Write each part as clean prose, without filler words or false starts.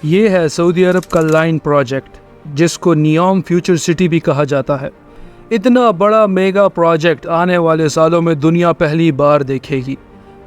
ये है सऊदी अरब का लाइन प्रोजेक्ट, जिसको नियोम फ्यूचर सिटी भी कहा जाता है। इतना बड़ा मेगा प्रोजेक्ट आने वाले सालों में दुनिया पहली बार देखेगी।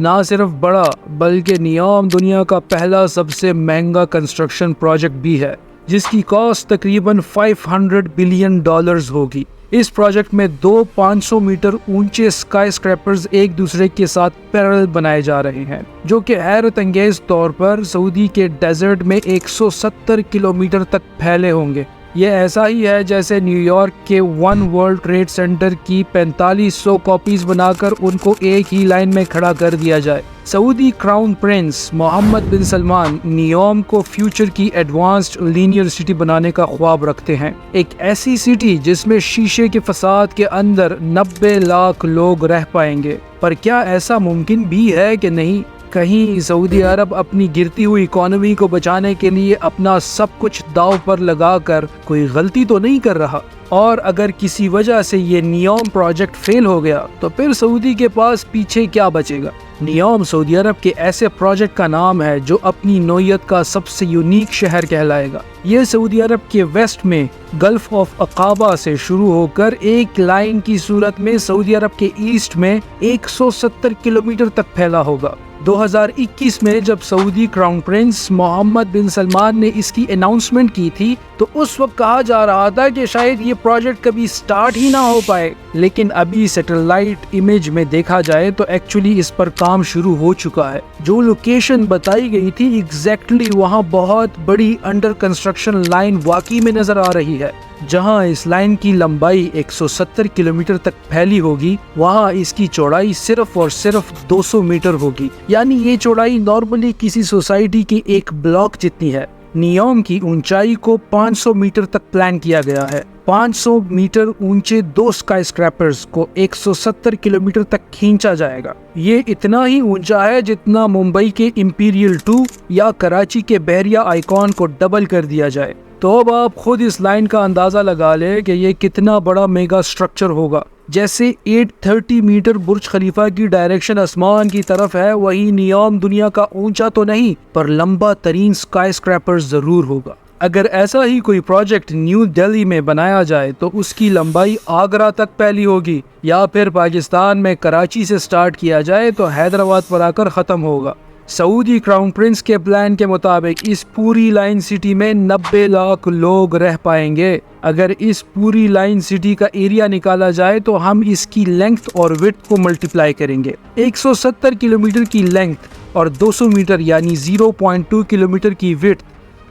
ना सिर्फ बड़ा, बल्कि नियोम दुनिया का पहला सबसे महंगा कंस्ट्रक्शन प्रोजेक्ट भी है, जिसकी कॉस्ट तकरीबन $500 बिलियन होगी। इस प्रोजेक्ट में दो 500 मीटर ऊंचे स्काई स्क्रैपर्स एक दूसरे के साथ पैरेलल बनाए जा रहे हैं, जो कि हैरत अंगेज तौर पर सऊदी के डेजर्ट में 170 किलोमीटर तक फैले होंगे। ये ऐसा ही है जैसे न्यूयॉर्क के वन वर्ल्ड ट्रेड सेंटर की 4500 कॉपीज बनाकर उनको एक ही लाइन में खड़ा कर दिया जाए। सऊदी क्राउन प्रिंस मोहम्मद बिन सलमान नियोम को फ्यूचर की एडवांस्ड लीनियर सिटी बनाने का ख्वाब रखते हैं। एक ऐसी सिटी जिसमें शीशे के फसाद के अंदर 90 लाख लोग रह पाएंगे। पर क्या ऐसा मुमकिन भी है कि नहीं? कहीं सऊदी अरब अपनी गिरती हुई इकोनॉमी को बचाने के लिए अपना सब कुछ दांव पर लगाकर कोई गलती तो नहीं कर रहा? और अगर किसी वजह से ये नियोम प्रोजेक्ट फेल हो गया तो फिर सऊदी के पास पीछे क्या बचेगा? नियोम सऊदी अरब के ऐसे प्रोजेक्ट का नाम है जो अपनी नौइयत का सबसे यूनिक शहर कहलाएगा। ये सऊदी अरब के वेस्ट में गल्फ ऑफ अकाबा से शुरू होकर एक लाइन की सूरत में सऊदी अरब के ईस्ट में 170 किलोमीटर तक फैला होगा। 2021 में जब सऊदी क्राउन प्रिंस मोहम्मद बिन सलमान ने इसकी अनाउंसमेंट की थी तो उस वक्त कहा जा रहा था कि शायद ये प्रोजेक्ट कभी स्टार्ट ही ना हो पाए, लेकिन अभी सैटेलाइट इमेज में देखा जाए तो एक्चुअली इस पर काम शुरू हो चुका है। जो लोकेशन बताई गई थी एग्जैक्टली वहाँ बहुत बड़ी अंडर कंस्ट्रक्शन लाइन वाकई में नजर आ रही है। जहां इस लाइन की लंबाई 170 किलोमीटर तक फैली होगी, वहां इसकी चौड़ाई सिर्फ और सिर्फ 200 मीटर होगी। यानी ये चौड़ाई नॉर्मली किसी सोसाइटी के एक ब्लॉक जितनी है। नियोम की ऊंचाई को 500 मीटर तक प्लान किया गया है। 500 मीटर ऊंचे दो स्काई स्क्रैपर्स को 170 किलोमीटर तक खींचा जाएगा। ये इतना ही ऊंचा है जितना मुंबई के इंपीरियल 2 या कराची के बहरिया आइकॉन को डबल कर दिया जाए। तो अब आप खुद इस लाइन का अंदाजा लगा ले कि ये कितना बड़ा मेगा स्ट्रक्चर होगा। जैसे 830 मीटर बुर्ज खलीफा की डायरेक्शन आसमान की तरफ है, वही नियोम दुनिया का ऊंचा तो नहीं पर लंबा तरीन स्काई स्क्रैपर जरूर होगा। अगर ऐसा ही कोई प्रोजेक्ट न्यू दिल्ली में बनाया जाए तो उसकी लंबाई आगरा तक फैली होगी, या फिर पाकिस्तान में कराची से स्टार्ट किया जाए तो हैदराबाद पर आकर खत्म होगा। सऊदी क्राउन प्रिंस के प्लान के मुताबिक इस पूरी लाइन सिटी में 90 लाख लोग रह पाएंगे। अगर इस पूरी लाइन सिटी का एरिया निकाला जाए तो हम इसकी लेंथ और विड्थ को मल्टीप्लाई करेंगे। 170 किलोमीटर की लेंथ और 200 मीटर यानी 0.2 किलोमीटर की विड्थ,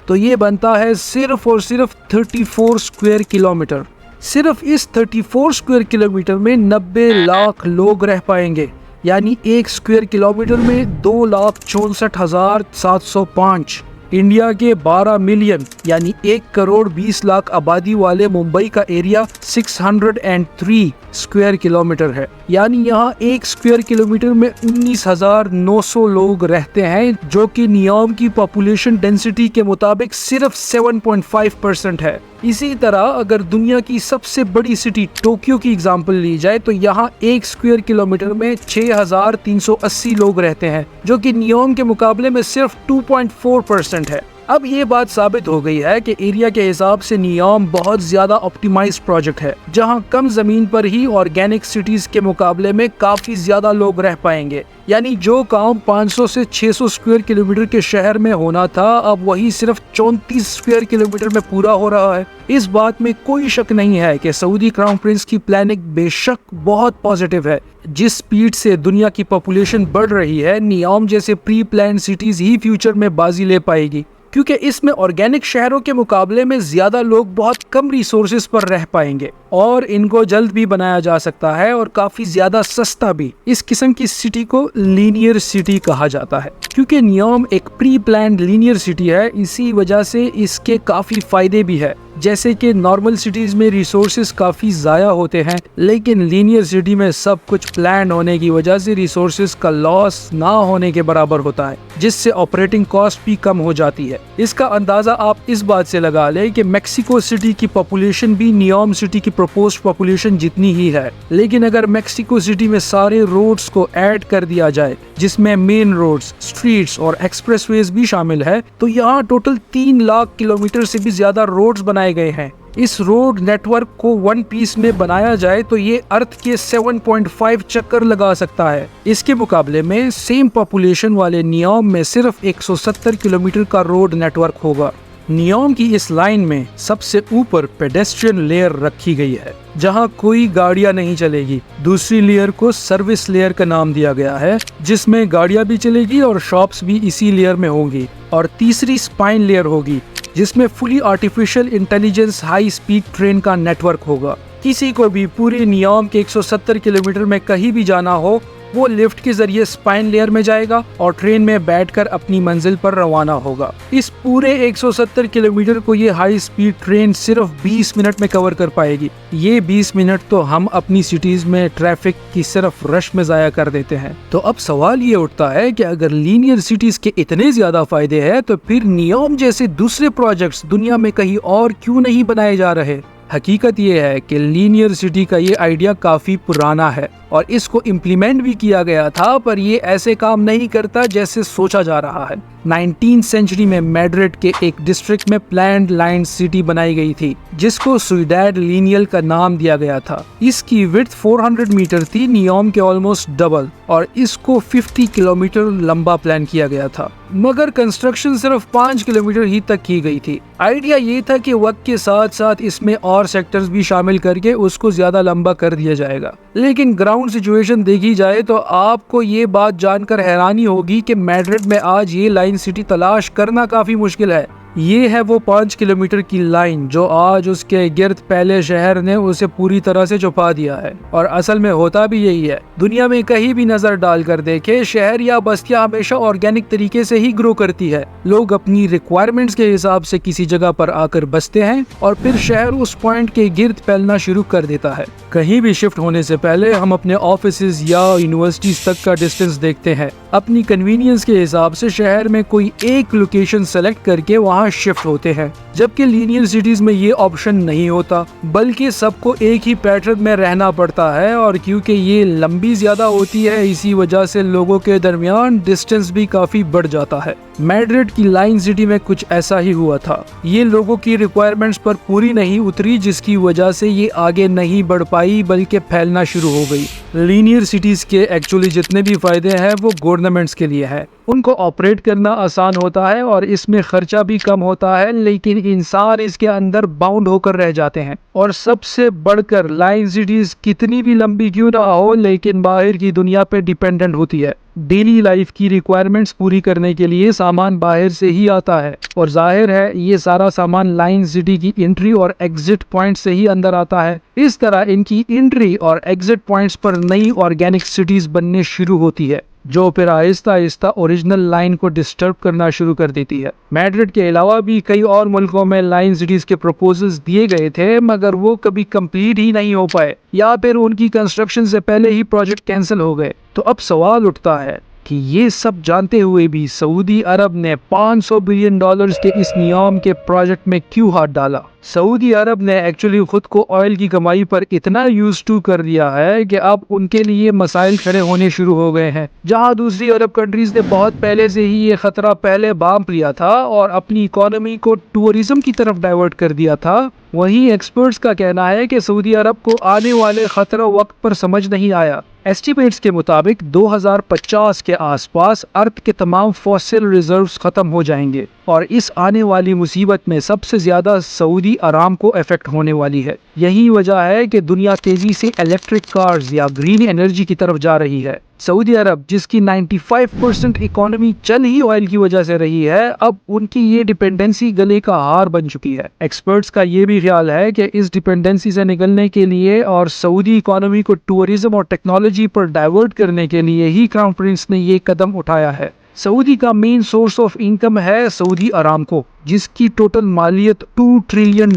तो ये बनता है सिर्फ और सिर्फ 34 स्क्वायर किलोमीटर। सिर्फ इस 34 स्क्वायर किलोमीटर में 90 लाख लोग रह पाएंगे, यानी 1 स्क्वायर किलोमीटर में 2,64,705। इंडिया के 12 मिलियन यानी 1 करोड़ 20 लाख आबादी वाले मुंबई का एरिया 603 स्क्वायर किलोमीटर है। यानी यहाँ 1 स्क्वायर किलोमीटर में 19,900 लोग रहते हैं, जो कि नियोम की पॉपुलेशन डेंसिटी के मुताबिक सिर्फ 7.5% है। इसी तरह अगर दुनिया की सबसे बड़ी सिटी टोक्यो की एग्जांपल ली जाए तो यहाँ 1 स्क्वायर किलोमीटर में 6,380 लोग रहते हैं, जो कि नियोम के मुकाबले में सिर्फ 2.4% है। अब ये बात साबित हो गई है कि एरिया के हिसाब से नियोम बहुत ज्यादा ऑप्टिमाइज्ड प्रोजेक्ट है, जहां कम जमीन पर ही ऑर्गेनिक सिटीज के मुकाबले में काफी ज्यादा लोग रह पाएंगे। यानी जो काम 500 से 600 स्क्वायर किलोमीटर के शहर में होना था, अब वही सिर्फ 34 स्क्वायर किलोमीटर में पूरा हो रहा है। इस बात में कोई शक नहीं है कि सऊदी क्राउन प्रिंस की प्लानिंग बेशक बहुत पॉजिटिव है। जिस स्पीड से दुनिया की पॉपुलेशन बढ़ रही है, नियोम जैसे प्री प्लान सिटीज ही फ्यूचर में बाजी ले पाएगी, क्योंकि इसमें ऑर्गेनिक शहरों के मुकाबले में ज्यादा लोग बहुत कम रिसोर्सेज पर रह पाएंगे और इनको जल्द भी बनाया जा सकता है और काफी ज्यादा सस्ता भी। इस किस्म की सिटी को लीनियर सिटी कहा जाता है, क्योंकि नियोम एक प्री प्लान्ड लीनियर सिटी है। इसी वजह से इसके काफी फायदे भी है, जैसे कि नॉर्मल सिटीज में रिसोर्सेज काफी ज़ाया होते हैं, लेकिन लीनियर सिटी में सब कुछ प्लान होने की वजह से रिसोर्सेज का लॉस ना होने के बराबर होता है, जिससे ऑपरेटिंग कॉस्ट भी कम हो जाती है। इसका अंदाजा आप इस बात से लगा लें कि मेक्सिको सिटी की पॉपुलेशन भी नियोम सिटी की प्रपोज्ड पॉपुलेशन जितनी ही है, लेकिन अगर मेक्सिको सिटी में सारे रोड्स को ऐड कर दिया जाए, जिसमें मेन रोड्स, स्ट्रीट्स और एक्सप्रेसवेज भी शामिल है, तो यहाँ टोटल 3 लाख किलोमीटर से भी ज्यादा रोड्स बनाए गए हैं। इस रोड नेटवर्क को वन पीस में बनाया जाए तो ये अर्थ के 7.5 चक्कर लगा सकता है। इसके मुकाबले में सेम पॉपुलेशन वाले नियोम में सिर्फ 170 किलोमीटर का रोड नेटवर्क होगा। नियोम की इस लाइन में सबसे ऊपर पेडेस्ट्रियन लेयर रखी गई है, जहां कोई गाड़ियां नहीं चलेगी। दूसरी लेयर को सर्विस लेयर का नाम दिया गया है, जिसमें गाड़ियां भी चलेगी और शॉप्स भी इसी लेयर में होंगी। और तीसरी स्पाइन लेयर होगी, जिसमें fully artificial intelligence high speed train का नेटवर्क होगा। किसी को भी पूरे नियोम के 170 किलोमीटर में कहीं भी जाना हो, वो लिफ्ट के जरिए स्पाइन लेयर में जाएगा और ट्रेन में बैठकर अपनी मंजिल पर रवाना होगा। इस पूरे 170 किलोमीटर को ये हाई स्पीड ट्रेन सिर्फ 20 मिनट में कवर कर पाएगी। ये 20 मिनट तो हम अपनी सिटीज में ट्रैफिक की सिर्फ रश में जाया कर देते हैं। तो अब सवाल ये उठता है कि अगर लीनियर सिटीज के इतने ज्यादा फायदे हैं, तो फिर नियोम जैसे दूसरे प्रोजेक्ट्स दुनिया में कहीं और क्यों नहीं बनाए जा रहे? हकीकत ये है कि लीनियर सिटी का ये आइडिया काफी पुराना है और इसको इम्प्लीमेंट भी किया गया था, पर ये ऐसे काम नहीं करता जैसे सोचा जा रहा है। 19th सेंचुरी में मैड्रिड के एक डिस्ट्रिक्ट में प्लान्ड लाइन सिटी बनाई गई थी, जिसको सिउडेड लिनियल का नाम दिया गया था। इसकी विड्थ 400 मीटर थी, नियोम के ऑलमोस्ट डबल, और इसको 50 किलोमीटर लंबा प्लान किया गया था, मगर कंस्ट्रक्शन सिर्फ 5 किलोमीटर ही तक की गई थी। आइडिया ये था कि वक्त के साथ साथ इसमें और सेक्टर्स भी शामिल करके उसको ज्यादा लंबा कर दिया जाएगा। लेकिन ग्राउंड सिचुएशन देखी जाए तो आपको ये बात जानकर हैरानी होगी कि मैड्रिड में आज ये लाइन सिटी तलाश करना काफी मुश्किल है। ये है वो 5 किलोमीटर की लाइन जो आज उसके गिर्द पहले शहर ने उसे पूरी तरह से छुपा दिया है। और असल में होता भी यही है। दुनिया में कहीं भी नजर डालकर देखे, शहर या बस्तियां हमेशा ऑर्गेनिक तरीके से ही ग्रो करती है। लोग अपनी रिक्वायरमेंट्स के हिसाब से किसी जगह पर आकर बसते हैं और फिर शहर उस पॉइंट के गिर्द फैलना शुरू कर देता है। कहीं भी शिफ्ट होने से पहले हम अपने ऑफिसेज या यूनिवर्सिटीज तक का डिस्टेंस देखते हैं। अपनी कन्वीनियंस के हिसाब से शहर में कोई एक लोकेशन सेलेक्ट करके वहाँ शिफ्ट होते हैं, जबकि लीनियर सिटीज में ये ऑप्शन नहीं होता, बल्कि सबको एक ही पैटर्न में रहना पड़ता है। और क्योंकि ये लंबी ज्यादा होती है, इसी वजह से लोगों के दरमियान डिस्टेंस भी काफी बढ़ जाता है। मैड्रिड की लाइन सिटी में कुछ ऐसा ही हुआ था। ये लोगों की रिक्वायरमेंट्स पर पूरी नहीं उतरी, जिसकी वजह से ये आगे नहीं बढ़ पाई बल्कि फैलना शुरू हो गई। लीनियर सिटीज के एक्चुअली जितने भी फायदे हैं वो गवर्नमेंट्स के लिए है। उनको ऑपरेट करना आसान होता है और इसमें खर्चा भी कम होता है, लेकिन इंसान इसके अंदर बाउंड होकर रह जाते हैं। और सबसे बढ़कर लाइन सिटीज कितनी भी लंबी क्यों ना हो, लेकिन बाहर की दुनिया पे डिपेंडेंट होती है। डेली लाइफ की रिक्वायरमेंट्स पूरी करने के लिए सामान बाहर से ही आता है, और जाहिर है ये सारा सामान लाइन सिटी की एंट्री और एग्जिट पॉइंट से ही अंदर आता है। इस तरह इनकी एंट्री और एग्जिट पॉइंट्स पर नई ऑर्गेनिक सिटीज बनने शुरू होती है, जो फिर आहिस्ता आहिस्ता ओरिजिनल लाइन को डिस्टर्ब करना शुरू कर देती है। मैड्रिड के अलावा भी कई और मुल्कों में लाइन सिटीज के प्रपोजल्स दिए गए थे, मगर वो कभी कंप्लीट ही नहीं हो पाए या फिर उनकी कंस्ट्रक्शन से पहले ही प्रोजेक्ट कैंसिल हो गए। तो अब सवाल उठता है कि ये सब जानते हुए भी सऊदी अरब ने $500 बिलियन के इस नियोम के प्रोजेक्ट में क्यों हाथ डाला? सऊदी अरब ने एक्चुअली खुद को ऑयल की कमाई पर इतना यूज टू कर दिया है कि अब उनके लिए मसाइल खड़े होने शुरू हो गए हैं। जहां दूसरी अरब कंट्रीज ने बहुत पहले से ही ये खतरा पहले भांप लिया था और अपनी इकोनॉमी को टूरिज्म की तरफ डाइवर्ट कर दिया था, वहीं एक्सपर्ट्स का कहना है कि सऊदी अरब को आने वाले खतरा वक्त पर समझ नहीं आया। एस्टिमेट्स के मुताबिक 2050 के आसपास अर्थ के तमाम फॉसिल रिजर्व्स खत्म हो जाएंगे और इस आने वाली मुसीबत में सबसे ज्यादा सऊदी अराम को इफेक्ट होने वाली है। यही वजह है कि दुनिया तेजी से इलेक्ट्रिक कार्स या ग्रीन एनर्जी की तरफ जा रही है। सऊदी अरब, जिसकी 95% इकोनॉमी चल ही ऑयल की वजह से रही है, अब उनकी ये डिपेंडेंसी गले का हार बन चुकी है। एक्सपर्ट्स का ये भी ख्याल है कि इस डिपेंडेंसी से निकलने के लिए और सऊदी इकोनॉमी को टूरिज्म और टेक्नोलॉजी पर डाइवर्ट करने के लिए ही क्राउन प्रिंस ने ये कदम उठाया है। सऊदी का मेन सोर्स ऑफ इनकम है सऊदी अरामको, जिसकी टोटल मालियत $2 ट्रिलियन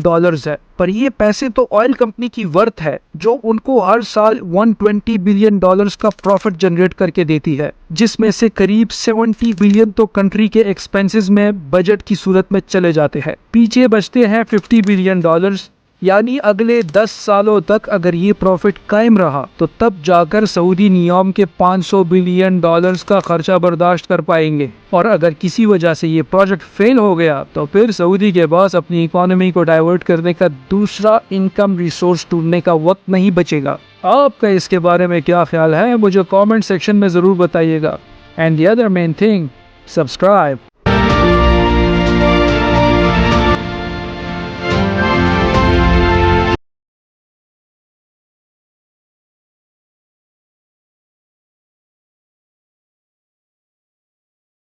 है। पर ये पैसे तो ऑयल कंपनी की वर्थ है, जो उनको हर साल $120 बिलियन का प्रॉफिट जनरेट करके देती है, जिसमें से करीब 70 बिलियन तो कंट्री के एक्सपेंसेस में बजट की सूरत में चले जाते हैं। पीछे बचते हैं $50 बिलियन। यानी अगले 10 सालों तक अगर ये प्रॉफिट कायम रहा तो तब जाकर सऊदी नियॉम के $500 बिलियन का खर्चा बर्दाश्त कर पाएंगे। और अगर किसी वजह से ये प्रोजेक्ट फेल हो गया तो फिर सऊदी के पास अपनी इकोनॉमी को डाइवर्ट करने का दूसरा इनकम रिसोर्स ढूंढने का वक्त नहीं बचेगा। आपका इसके बारे में क्या ख्याल है, मुझे कमेंट सेक्शन में ज़रूर बताइएगा। And the other main thing, subscribe.